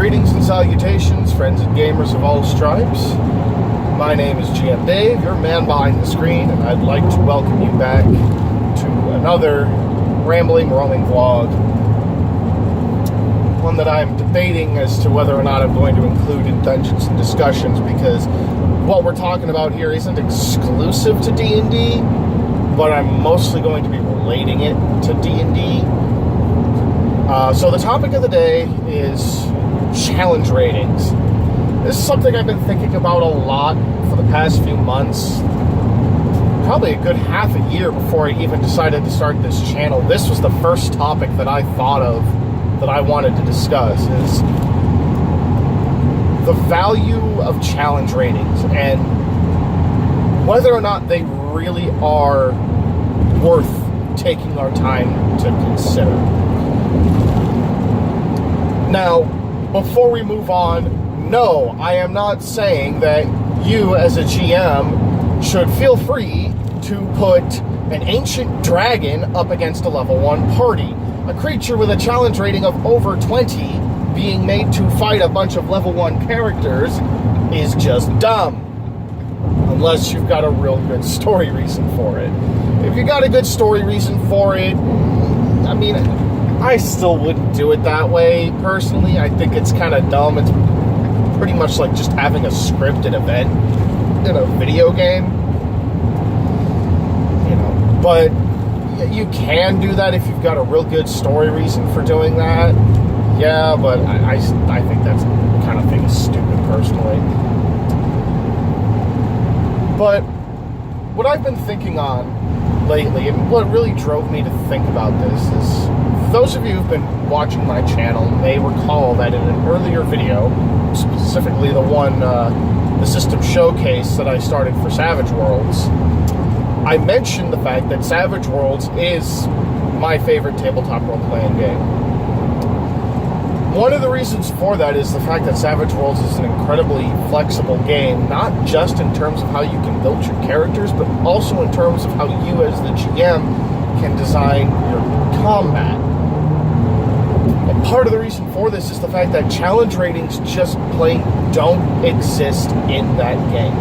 Greetings and salutations, friends and gamers of all stripes. My name is GM Dave, your man behind the screen, and I'd like to welcome you back to another rambling, roaming vlog. One that I'm debating as to whether or not I'm going to include in Dungeons and Discussions, because what we're talking about here isn't exclusive to D&D, but I'm mostly going to be relating it to D&D. So the topic of the day is challenge ratings. This is something I've been thinking about a lot for the past few months. Probably a good half a year before I even decided to start this channel. This was the first topic that I thought of that I wanted to discuss, is the value of challenge ratings and whether or not they really are worth taking our time to consider. Now, before we move on, no, I am not saying that you as a GM should feel free to put an ancient dragon up against a level 1 party. A creature with a challenge rating of over 20 being made to fight a bunch of level 1 characters is just dumb. Unless you've got a real good story reason for it. If you got a good story reason for it, I mean, I still wouldn't do it that way, personally. I think it's kind of dumb. It's pretty much like just having a scripted event in a video game. You know, but you can do that if you've got a real good story reason for doing that. Yeah, but I think that's kind of thing is stupid, personally. But what I've been thinking on lately, and what really drove me to think about this, is those of you who've been watching my channel may recall that in an earlier video, specifically the one, the system showcase that I started for Savage Worlds, I mentioned the fact that Savage Worlds is my favorite tabletop role-playing game. One of the reasons for that is the fact that Savage Worlds is an incredibly flexible game, not just in terms of how you can build your characters, but also in terms of how you as the GM can design your combat. And part of the reason for this is the fact that challenge ratings just plain don't exist in that game.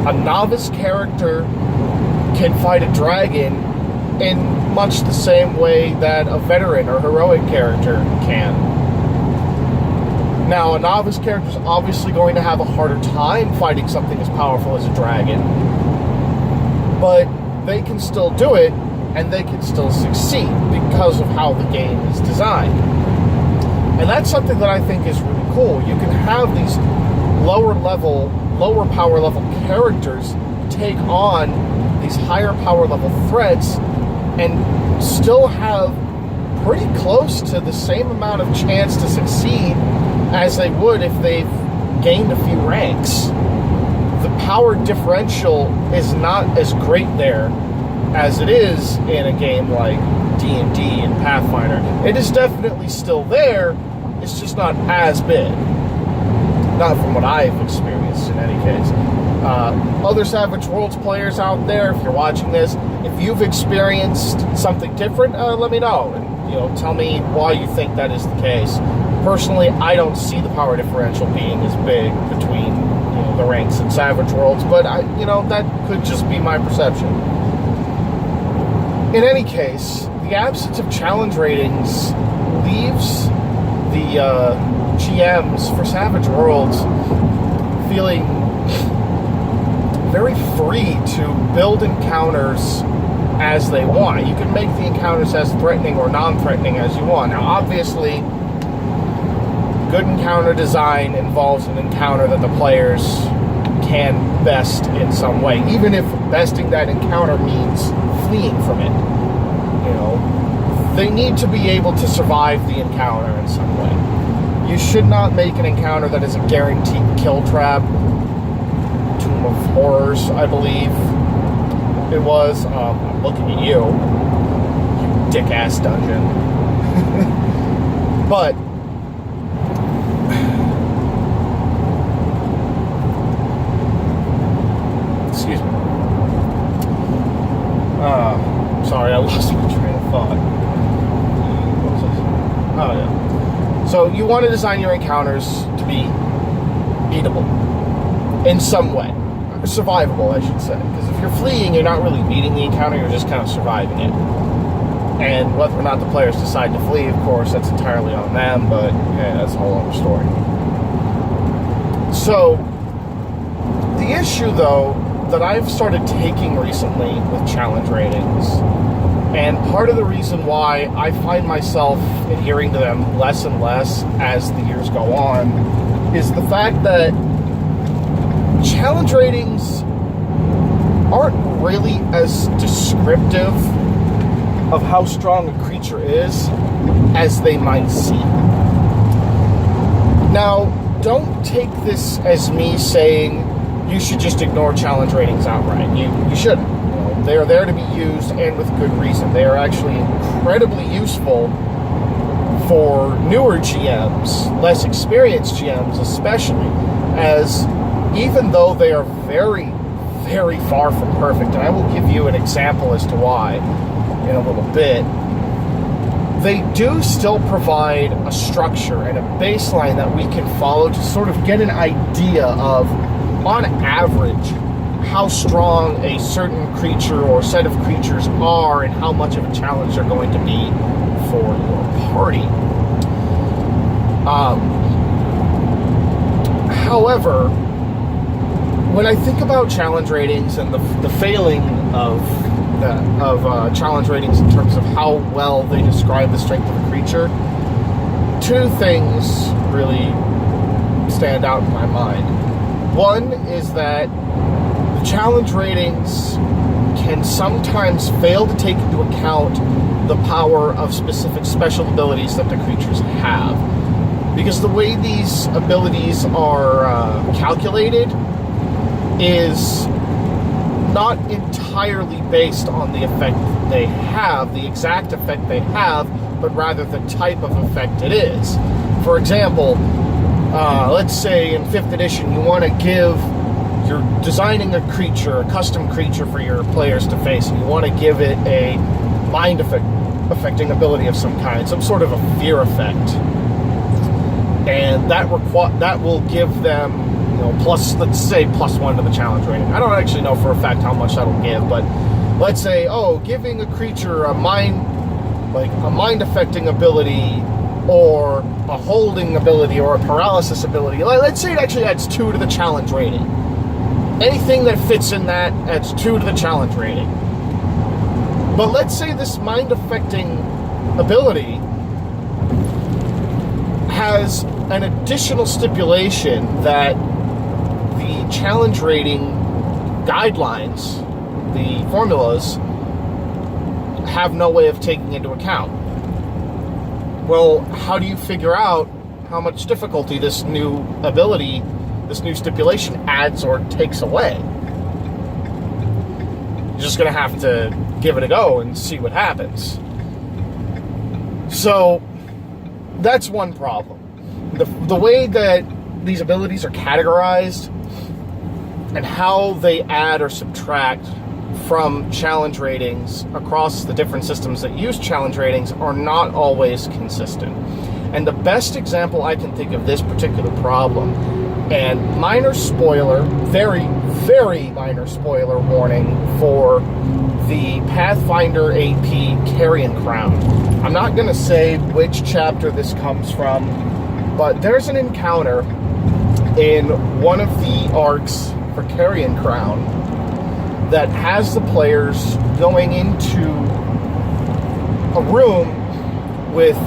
A novice character can fight a dragon in much the same way that a veteran or heroic character can. Now, a novice character is obviously going to have a harder time fighting something as powerful as a dragon, but they can still do it, and they can still succeed because of how the game is designed. And that's something that I think is really cool. You can have these lower power level characters take on these higher power level threats and still have pretty close to the same amount of chance to succeed as they would if they've gained a few ranks. The power differential is not as great there as it is in a game like D&D and Pathfinder. It is definitely still there, it's just not as big. Not from what I've experienced, in any case. Other Savage Worlds players out there, if you're watching this, if you've experienced something different, let me know. And, tell me why you think that is the case. Personally, I don't see the power differential being as big between the ranks in Savage Worlds, but that could just be my perception. In any case, the absence of challenge ratings leaves the GMs for Savage Worlds feeling very free to build encounters as they want. You can make the encounters as threatening or non-threatening as you want. Now, obviously, good encounter design involves an encounter that the players can best in some way, even if besting that encounter means fleeing from it. They need to be able to survive the encounter in some way. You should not make an encounter that is a guaranteed kill trap. Tomb of Horrors, I believe it was. I'm looking at you dick-ass dungeon. But excuse me. Sorry, I lost my train of thought. What was this? Oh, yeah. So you want to design your encounters to be beatable in some way. Survivable, I should say. Because if you're fleeing, you're not really beating the encounter, you're just kind of surviving it. And whether or not the players decide to flee, of course, that's entirely on them, but yeah, that's a whole other story. So, the issue, though, that I've started taking recently with challenge ratings, and part of the reason why I find myself adhering to them less and less as the years go on, is the fact that challenge ratings aren't really as descriptive of how strong a creature is as they might seem. Now, don't take this as me saying you should just ignore challenge ratings outright. You shouldn't. They are there to be used, and with good reason. They are actually incredibly useful for newer GMs, less experienced GMs especially, as even though they are very, very far from perfect, and I will give you an example as to why in a little bit, they do still provide a structure and a baseline that we can follow to sort of get an idea of, on average, how strong a certain creature or set of creatures are and how much of a challenge they're going to be for your party. However, when I think about challenge ratings and the failing of challenge ratings in terms of how well they describe the strength of a creature, two things really stand out in my mind. One is that the challenge ratings can sometimes fail to take into account the power of specific special abilities that the creatures have. Because the way these abilities are calculated is not entirely based on the effect they have, the exact effect they have, but rather the type of effect it is. For example, let's say in 5th edition you're designing a creature, a custom creature for your players to face, and you want to give it a mind affecting ability of some kind, some sort of a fear effect. And that will give them, let's say +1 to the challenge rating. I don't actually know for a fact how much that'll give, but let's say, giving a creature a mind affecting ability, or a holding ability, or a paralysis ability. Let's say it actually adds 2 to the challenge rating. Anything that fits in that adds 2 to the challenge rating. But let's say this mind affecting ability has an additional stipulation that the challenge rating guidelines, the formulas, have no way of taking into account. Well, how do you figure out how much difficulty this new ability, this new stipulation adds or takes away? You're just going to have to give it a go and see what happens. So, that's one problem. The way that these abilities are categorized and how they add or subtract from challenge ratings across the different systems that use challenge ratings are not always consistent. And the best example I can think of this particular problem, and minor spoiler, very, very minor spoiler warning for the Pathfinder AP Carrion Crown. I'm not going to say which chapter this comes from, but there's an encounter in one of the arcs for Carrion Crown that has the players going into a room with,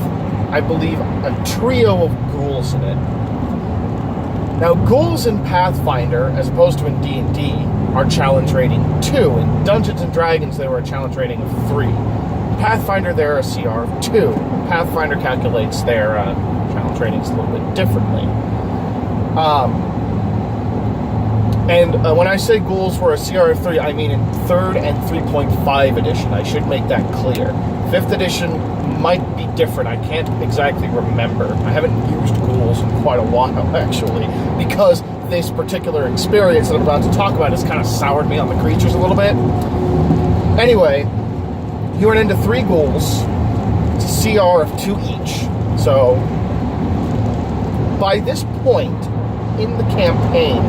I believe, a trio of ghouls in it. Now, ghouls in Pathfinder, as opposed to in D&D, are challenge rating 2. In Dungeons & Dragons, they were a challenge rating of 3. Pathfinder, they're a CR of 2. Pathfinder calculates their challenge ratings a little bit differently. When I say ghouls were a CR of 3, I mean in 3rd and 3.5 edition. I should make that clear. 5th edition might be different. I can't exactly remember. I haven't used ghouls in quite a while, actually, because this particular experience that I'm about to talk about has kind of soured me on the creatures a little bit. Anyway, you run into 3 ghouls. It's a CR of 2 each. So by this point in the campaign,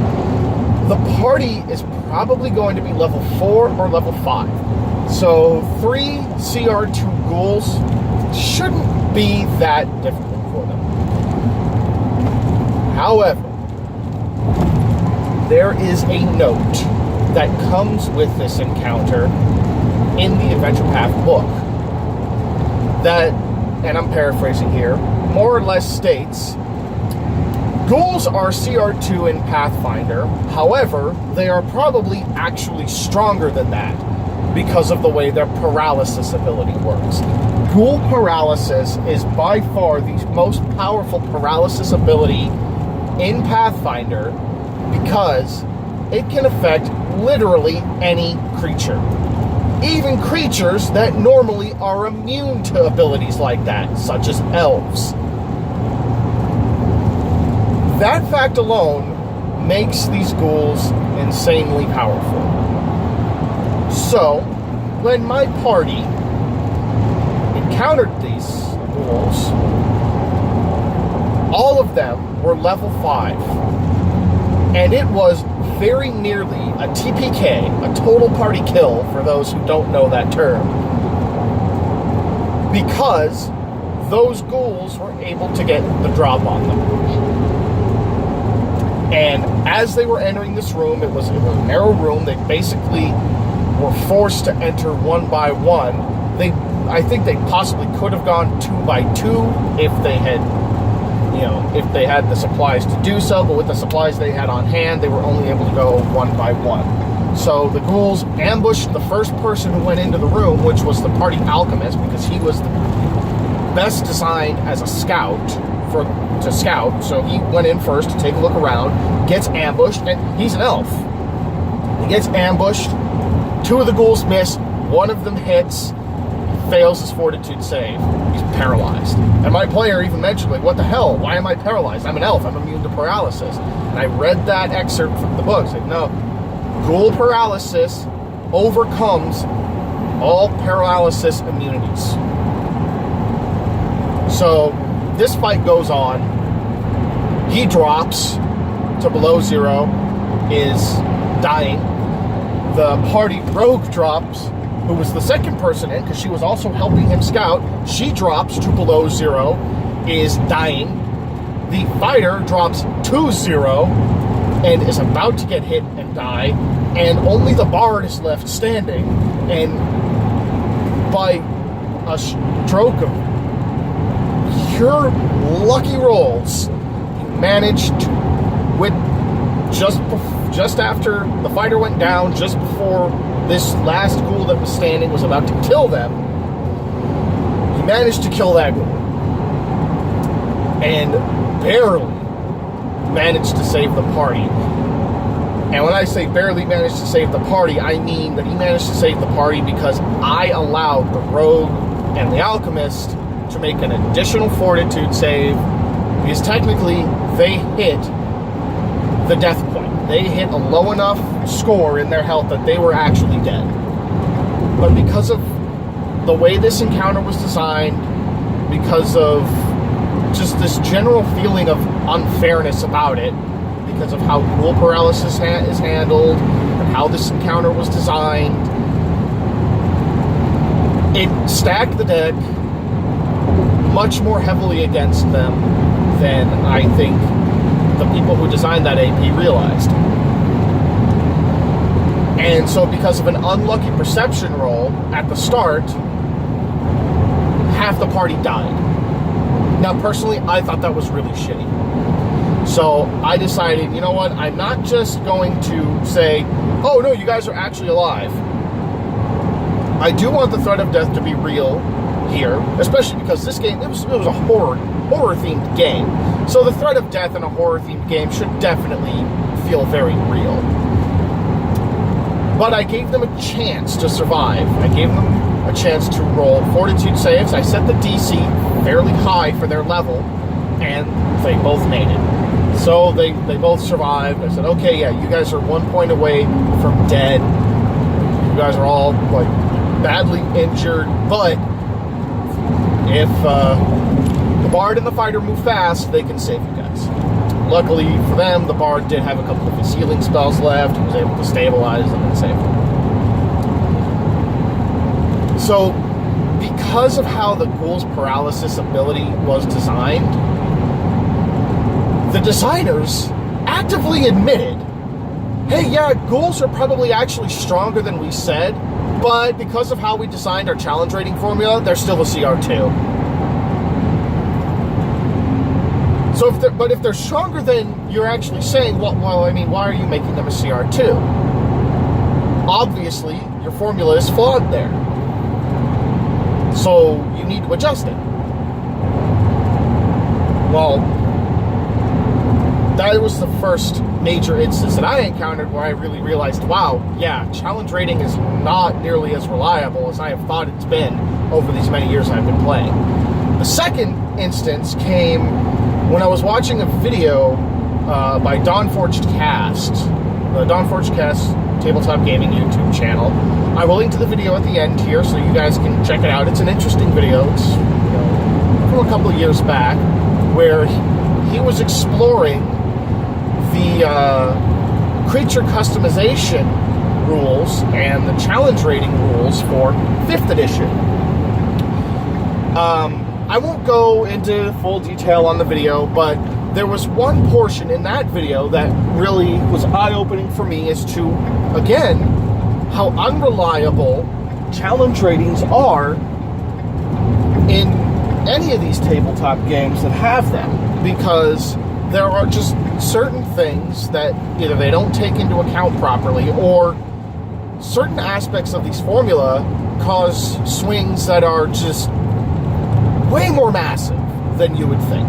the party is probably going to be level 4 or level 5. So 3 CR2 ghouls shouldn't be that difficult for them. However, there is a note that comes with this encounter in the Adventure Path book that, and I'm paraphrasing here, more or less states, ghouls are CR2 in Pathfinder, however, they are probably actually stronger than that because of the way their paralysis ability works. Ghoul paralysis is by far the most powerful paralysis ability in Pathfinder because it can affect literally any creature. Even creatures that normally are immune to abilities like that, such as elves. That fact alone makes these ghouls insanely powerful. So, when my party encountered these ghouls, all of them were level 5. And it was very nearly a TPK, a total party kill, for those who don't know that term. Because those ghouls were able to get the drop on them. And as they were entering this room, it was a narrow room. They basically were forced to enter one by one. I think they possibly could have gone 2 by 2 if they had, if they had the supplies to do so. But with the supplies they had on hand, they were only able to go 1 by 1. So the ghouls ambushed the first person who went into the room, which was the party alchemist, because he was the best designed as a scout to scout. So he went in first to take a look around, gets ambushed, and he's an elf. He gets ambushed. 2 of the ghouls miss. 1 of them hits. Fails his fortitude save. He's paralyzed. And my player even mentioned, like, what the hell? Why am I paralyzed? I'm an elf. I'm immune to paralysis. And I read that excerpt from the book. Said, no, ghoul paralysis overcomes all paralysis immunities. So this fight goes on. He drops to below 0, is dying. The party rogue drops, who was the second person in, because she was also helping him scout. She drops to below 0, is dying. The fighter drops to 0, and is about to get hit and die, and only the bard is left standing. And by a stroke of pure lucky rolls, he managed to, with just after the fighter went down, just before this last ghoul that was standing was about to kill them, he managed to kill that ghoul. And barely managed to save the party. And when I say barely managed to save the party, I mean that he managed to save the party because I allowed the rogue and the alchemist to make an additional fortitude save, because technically they hit the death point. They hit a low enough score in their health that they were actually dead. But because of the way this encounter was designed, because of just this general feeling of unfairness about it, because of how ghoul paralysis is handled, and how this encounter was designed, it stacked the deck much more heavily against them than I think the people who designed that AP realized. And so because of an unlucky perception roll at the start, half the party died. Now personally, I thought that was really shitty. So I decided, you know what, I'm not just going to say, oh no, you guys are actually alive. I do want the threat of death to be real here, especially because this game, it was a horror-themed game. So the threat of death in a horror-themed game should definitely feel very real. But I gave them a chance to survive. I gave them a chance to roll fortitude saves. I set the DC fairly high for their level, and they both made it. So they both survived. I said, okay, yeah, you guys are 1 point away from dead. You guys are all, like, badly injured, but if the bard and the fighter move fast, they can save you guys. luckily for them, the bard did have a couple of his healing spells left. He was able to stabilize them and save them. So, because of how the ghoul's paralysis ability was designed, the designers actively admitted, hey, yeah, ghouls are probably actually stronger than we said, but because of how we designed our challenge rating formula, they're still a CR2. So if they're stronger than you're actually saying, well, I mean, why are you making them a CR2? Obviously, your formula is flawed there. So you need to adjust it. Well, that was the first major instance that I encountered where I really realized, wow, yeah, challenge rating is not nearly as reliable as I have thought it's been over these many years I've been playing. The second instance came when I was watching a video by Dawnforged Cast, the Dawnforged Cast tabletop gaming YouTube channel. I will link to the video at the end here so you guys can check it out. It's an interesting video. It's from a couple of years back where he was exploring the creature customization rules and the challenge rating rules for 5th edition. I won't go into full detail on the video, but there was one portion in that video that really was eye-opening for me as to, again, how unreliable challenge ratings are in any of these tabletop games that have them, because there are just certain things that either they don't take into account properly, or certain aspects of these formula cause swings that are just way more massive than you would think.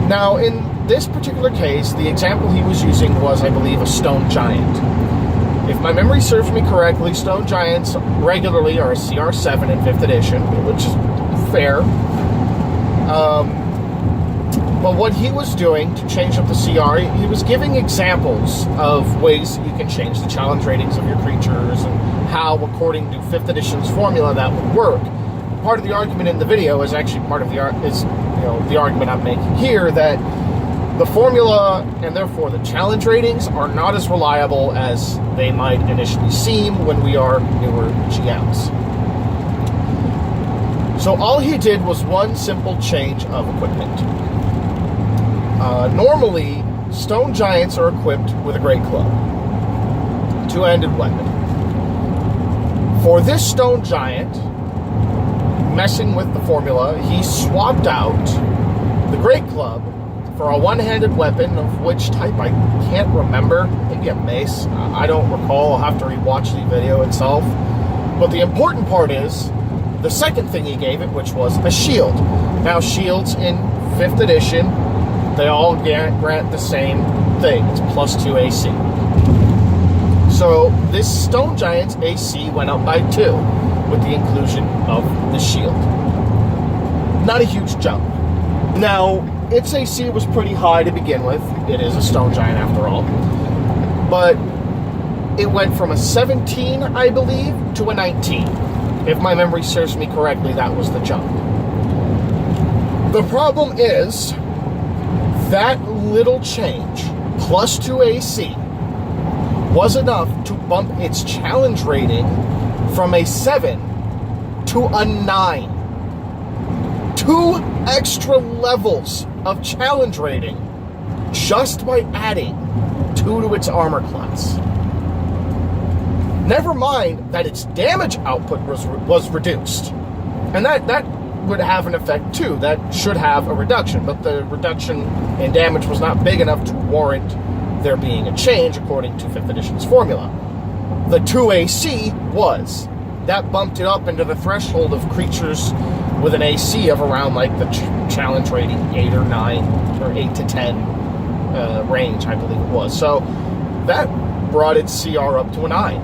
Now, in this particular case, the example he was using was, I believe, a stone giant. If my memory serves me correctly, stone giants regularly are a CR7 in 5th edition, which is fair. But what he was doing to change up the CR, he was giving examples of ways that you can change the challenge ratings of your creatures and how, according to 5th edition's formula, that would work. Part of the argument in the video is actually part of the the argument I'm making here, that the formula and therefore the challenge ratings are not as reliable as they might initially seem when we are newer GMs. So all he did was one simple change of equipment. Normally, stone giants are equipped with a great club, two-handed weapon. For this stone giant, messing with the formula, he swapped out the great club for a one-handed weapon of which type I can't remember. Maybe a mace. I don't recall. I'll have to rewatch the video itself. But the important part is the second thing he gave it, which was a shield. Now, shields in 5th edition, they all grant the same thing. It's +2 AC. So this stone giant's AC went up by 2 with the inclusion of the shield. Not a huge jump. Now, its AC was pretty high to begin with. It is a stone giant after all. But it went from a 17, I believe, to a 19. If my memory serves me correctly, that was the jump. The problem is, that little change, +2 AC, was enough to bump its challenge rating from a 7 to a 9. 2 extra levels of challenge rating just by adding 2 to its armor class. Never mind that its damage output was reduced. And that would have an effect too. That should have a reduction, but the reduction in damage was not big enough to warrant there being a change according to 5th edition's formula. The 2 AC was. That bumped it up into the threshold of creatures with an AC of around like the challenge rating 8 or 9 or 8 to 10 range, I believe it was. So that brought its CR up to a 9.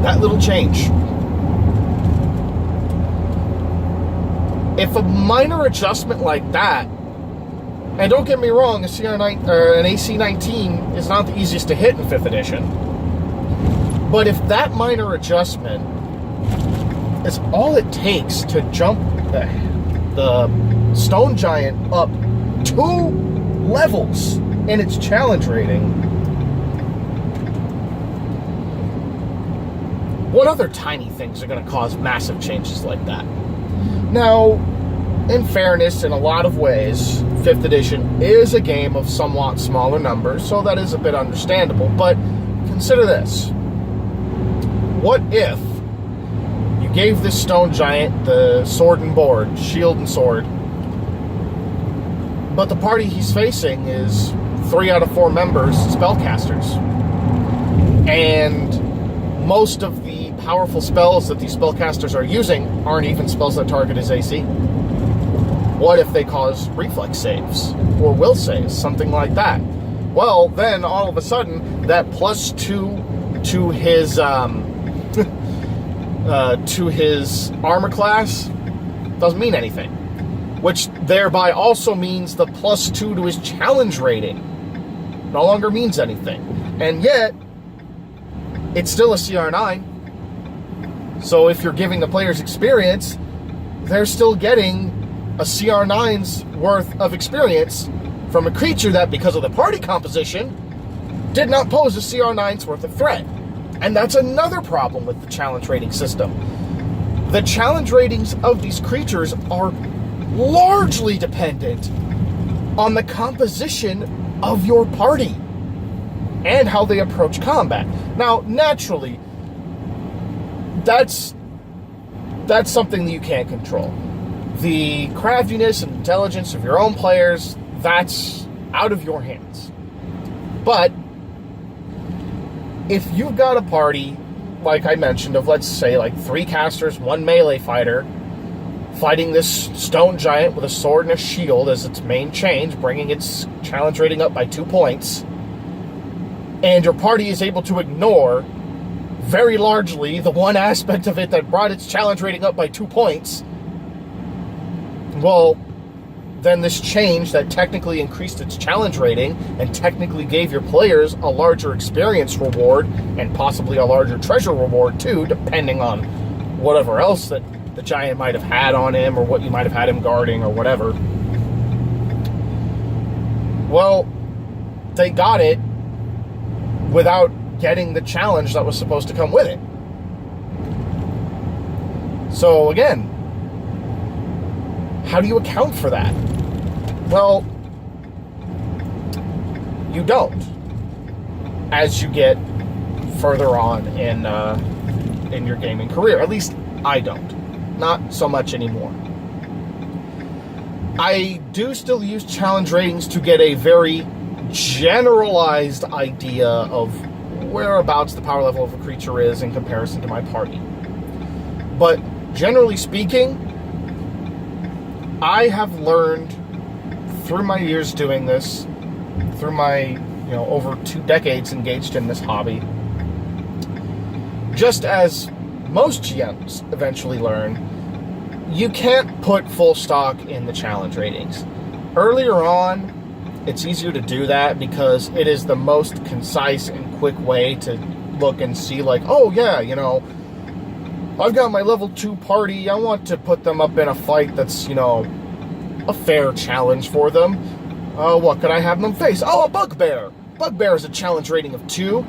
That little change. If a minor adjustment like that, and don't get me wrong, an AC 19 is not the easiest to hit in 5th edition, but if that minor adjustment is all it takes to jump the stone giant up 2 2 levels in its challenge rating. What other tiny things are going to cause massive changes like that? Now, in fairness, in a lot of ways, 5th edition is a game of somewhat smaller numbers, so that is a bit understandable. But consider this. What if you gave this stone giant the sword and board, shield and sword, but the party he's facing is 3 out of 4 members spellcasters, and most of the powerful spells that these spellcasters are using aren't even spells that target his AC? What if they cause reflex saves or will saves, something like that? Well, then all of a sudden that +2 to his to his armor class doesn't mean anything, which thereby also means the +2 to his challenge rating no longer means anything. And yet it's still a CR9. So if you're giving the players experience, they're still getting a CR9's worth of experience from a creature that, because of the party composition, did not pose a CR9's worth of threat. And that's another problem with the challenge rating system. The challenge ratings of these creatures are largely dependent on the composition of your party and how they approach combat. Now, naturally, that's something that you can't control. The craftiness and intelligence of your own players, that's out of your hands. But if you've got a party, like I mentioned, of let's say like 3 casters, 1 melee fighter, fighting this stone giant with a sword and a shield as its main change, bringing its challenge rating up by 2 points, and your party is able to ignore very largely the one aspect of it that brought its challenge rating up by 2 points, well, then this change that technically increased its challenge rating and technically gave your players a larger experience reward and possibly a larger treasure reward too, depending on whatever else that the giant might have had on him or what you might have had him guarding or whatever. Well, they got it without getting the challenge that was supposed to come with it. So again, how do you account for that? Well, you don't. As you get further on in your gaming career, at least I don't. Not so much anymore. I do still use challenge ratings to get a very generalized idea of whereabouts the power level of a creature is in comparison to my party. But generally speaking, I have learned through my years doing this, through my over 2 decades engaged in this hobby, just as most GMs eventually learn, you can't put full stock in the challenge ratings. Earlier on, it's easier to do that because it is the most concise and quick way to look and see like, oh yeah, I've got my level 2 party, I want to put them up in a fight that's, a fair challenge for them. What could I have them face? Oh, a bugbear! Bugbear is a challenge rating of 2.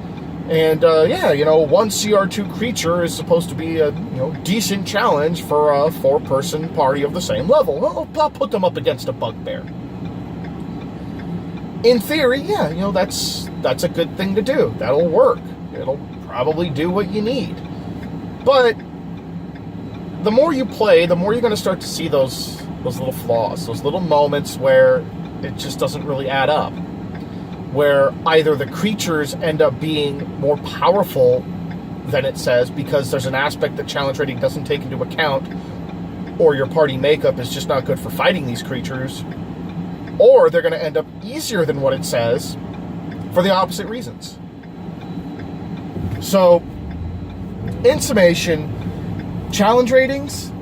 And, 1 CR2 creature is supposed to be a, decent challenge for a 4-person party of the same level. Well, I'll put them up against a bugbear. In theory, yeah, that's a good thing to do. That'll work. It'll probably do what you need. But the more you play, the more you're going to start to see those little flaws, those little moments where it just doesn't really add up. Where either the creatures end up being more powerful than it says because there's an aspect that challenge rating doesn't take into account, or your party makeup is just not good for fighting these creatures, or they're going to end up easier than what it says for the opposite reasons. So, in summation, challenge ratings,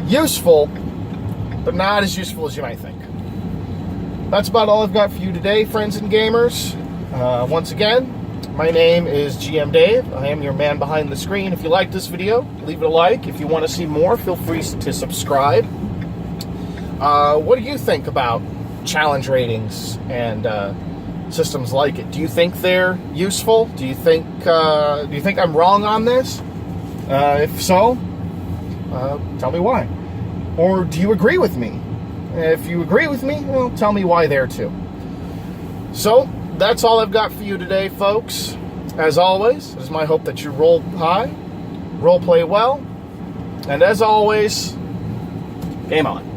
useful, but not as useful as you might think. That's about all I've got for you today, friends and gamers. Once again, my name is GM Dave. I am your man behind the screen. If you like this video, leave it a like. If you want to see more, feel free to subscribe. What do you think about challenge ratings and systems like it. Do you think they're useful? Do you think I'm wrong on this? If so, tell me why. Or do you agree with me? If you agree with me, well, tell me why there too. So that's all I've got for you today, folks. As always, it is my hope that you roll high, role play well, and as always, game on.